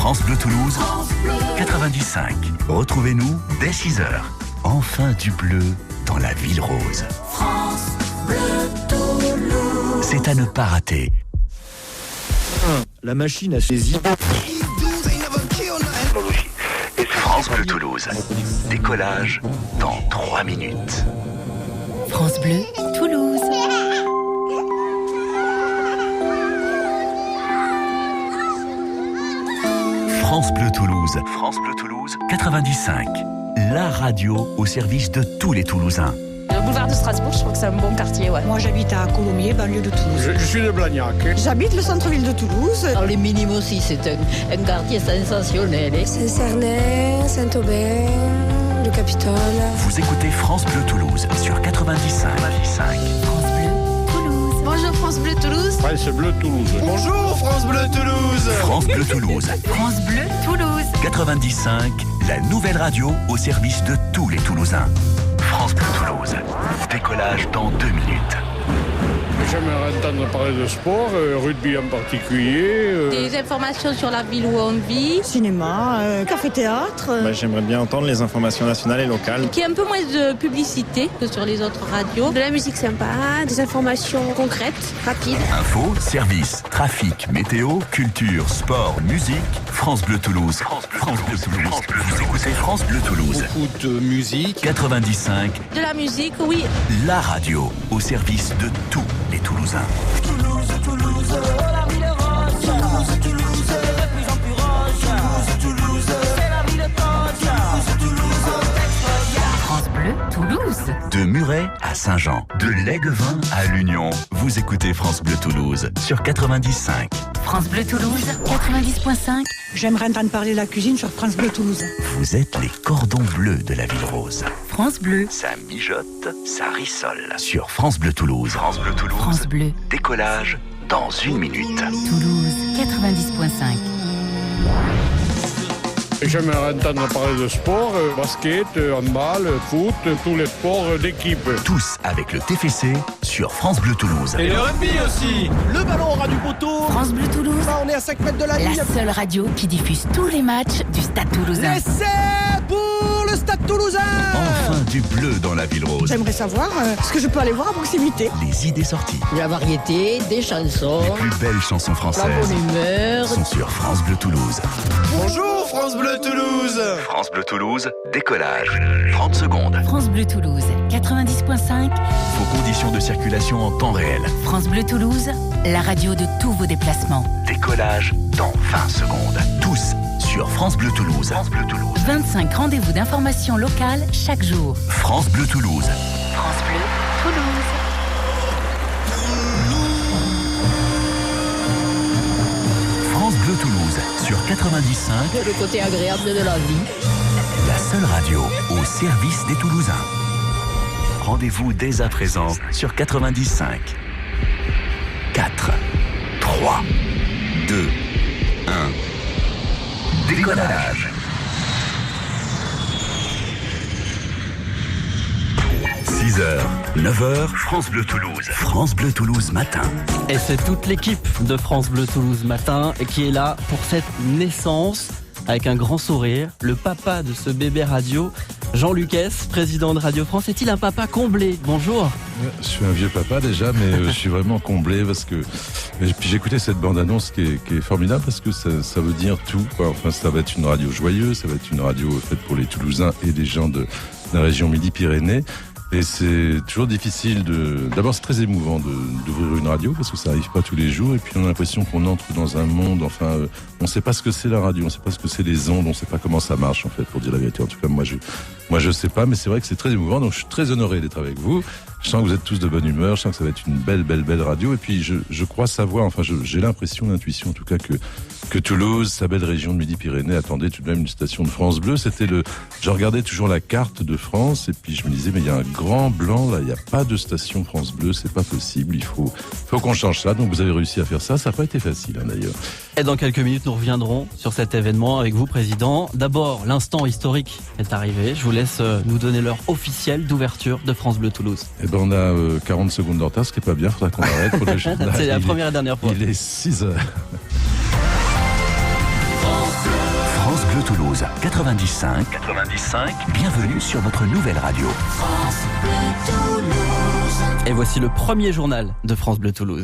France Bleu Toulouse, 95. Retrouvez-nous dès 6h. Enfin du bleu dans la ville rose. France Bleu Toulouse. C'est à ne pas rater. La machine a ses idées. France Bleu Toulouse. Décollage dans 3 minutes. France Bleu Toulouse. France Bleu Toulouse. France Bleu Toulouse 95. La radio au service de tous les Toulousains. Le boulevard de Strasbourg, je trouve que c'est un bon quartier, ouais. Moi, j'habite à Colomiers, banlieue de Toulouse. Je suis de Blagnac. J'habite le centre-ville de Toulouse. Alors, les Minimes aussi, c'est un quartier sensationnel. Saint-Cernin, Saint-Aubin, le Capitole. Vous écoutez France Bleu Toulouse sur 95. France Bleu Toulouse. Bonjour France Bleu Toulouse. France Bleu Toulouse. Bonjour France Bleu Toulouse. France Bleu Toulouse. France Bleu Toulouse. 95, la nouvelle radio au service de tous les Toulousains. France Bleu Toulouse. Décollage dans 2 minutes. J'aimerais entendre parler de sport, rugby en particulier. Des informations sur la ville où on vit. Cinéma, café-théâtre. J'aimerais bien entendre les informations nationales et locales. Qui a un peu moins de publicité que sur les autres radios. De la musique sympa, des informations concrètes, rapides. Info, service, trafic, météo, culture, sport, musique. France Bleu Toulouse. France Bleu Toulouse. Vous écoutez France Bleu Toulouse. Beaucoup de musique. 95, De la musique, oui. la radio au service de tous les Toulousains. Toulouse, Toulouse, la ville rose. Toulouse, Toulouse, de plus en plus roche. Toulouse, Toulouse, c'est la ville toche. Toulouse, Toulouse, France Bleu Toulouse. De Muret à Saint-Jean, de l'Aiguevin à l'Union. Vous écoutez France Bleu Toulouse sur 95. France Bleu Toulouse, 90.5. J'aimerais entendre parler de la cuisine sur France Bleu Toulouse. Vous êtes les cordons bleus de la ville rose. France Bleu. Ça mijote, ça rissole. Sur France Bleu Toulouse. France Bleu Toulouse. France Bleu Décollage dans 1 minute. Toulouse, 90.5. J'aimerais entendre parler de sport, basket, handball, foot, tous les sports d'équipe. Tous avec le TFC sur France Bleu Toulouse. Et le rugby aussi. Le ballon aura du poteau. France Bleu Toulouse, On est à 5 mètres de la ligne. la seule radio qui diffuse tous les matchs du Stade Toulousain. L'essai pour le Stade Toulousain. Enfin du bleu dans la ville rose. J'aimerais savoir ce que je peux aller voir à proximité. Les idées sorties. La variété, des chansons, Les plus belles chansons la françaises bonne humeur. sont sur France Bleu Toulouse. Bonjour France Bleu Toulouse. France Bleu Toulouse, décollage. 30 secondes. France Bleu Toulouse, 90.5. Vos conditions de circulation en temps réel. France Bleu Toulouse, la radio de tous vos déplacements. Décollage dans 20 secondes. Tous sur France Bleu Toulouse. France Bleu Toulouse. 25 rendez-vous d'information locale chaque jour. France Bleu Toulouse. France Bleu Toulouse. France Bleu Toulouse sur 95, Le côté agréable de la vie. la seule radio au service des Toulousains. Rendez-vous dès à présent sur 95. 4, 3, 2, 1. Décollage. 6h, 9h, France Bleu Toulouse. France Bleu Toulouse matin. Et c'est toute l'équipe de France Bleu Toulouse Matin qui est là pour cette naissance avec un grand sourire. Le papa de ce bébé radio, Jean Lucas, président de Radio France. Est-il un papa comblé? Bonjour. Je suis un vieux papa déjà, mais je suis vraiment comblé parce que... Et puis j'ai écouté cette bande-annonce qui est formidable parce que ça veut dire tout, quoi. Enfin, ça va être une radio joyeuse, ça va être une radio faite pour les Toulousains et les gens de la région Midi-Pyrénées. Et c'est toujours difficile d'abord, c'est très émouvant d'ouvrir une radio parce que ça n'arrive pas tous les jours. Et puis on a l'impression qu'on entre dans un monde, enfin, on ne sait pas ce que c'est la radio, on ne sait pas ce que c'est les ondes, on ne sait pas comment ça marche, en fait, pour dire la vérité. En tout cas, moi, je sais pas, mais c'est vrai que c'est très émouvant. Donc, je suis très honoré d'être avec vous. Je sens que vous êtes tous de bonne humeur. Je sens que ça va être une belle radio. Et puis, je crois savoir, enfin, j'ai l'impression, l'intuition, en tout cas, que Toulouse, sa belle région de Midi-Pyrénées, attendait tout de même une station de France Bleu. Je regardais toujours la carte de France et puis je me disais, mais il y a un grand blanc, là, il n'y a pas de station France Bleu, c'est pas possible. Il faut qu'on change ça. Donc, vous avez réussi à faire ça. Ça n'a pas été facile, hein, d'ailleurs. Et dans quelques minutes, nous reviendrons sur cet événement avec vous, Président. D'abord, l'instant historique est arrivé. Je vous laisse nous donner l'heure officielle d'ouverture de France Bleu Toulouse. Eh ben, on a 40 secondes de retard, ce qui n'est pas bien. Il faudra qu'on arrête pour le journal. C'est la première et dernière fois. Il est 6h. France Bleu. Toulouse 95. Bienvenue sur votre nouvelle radio. Et voici le premier journal de France Bleu Toulouse.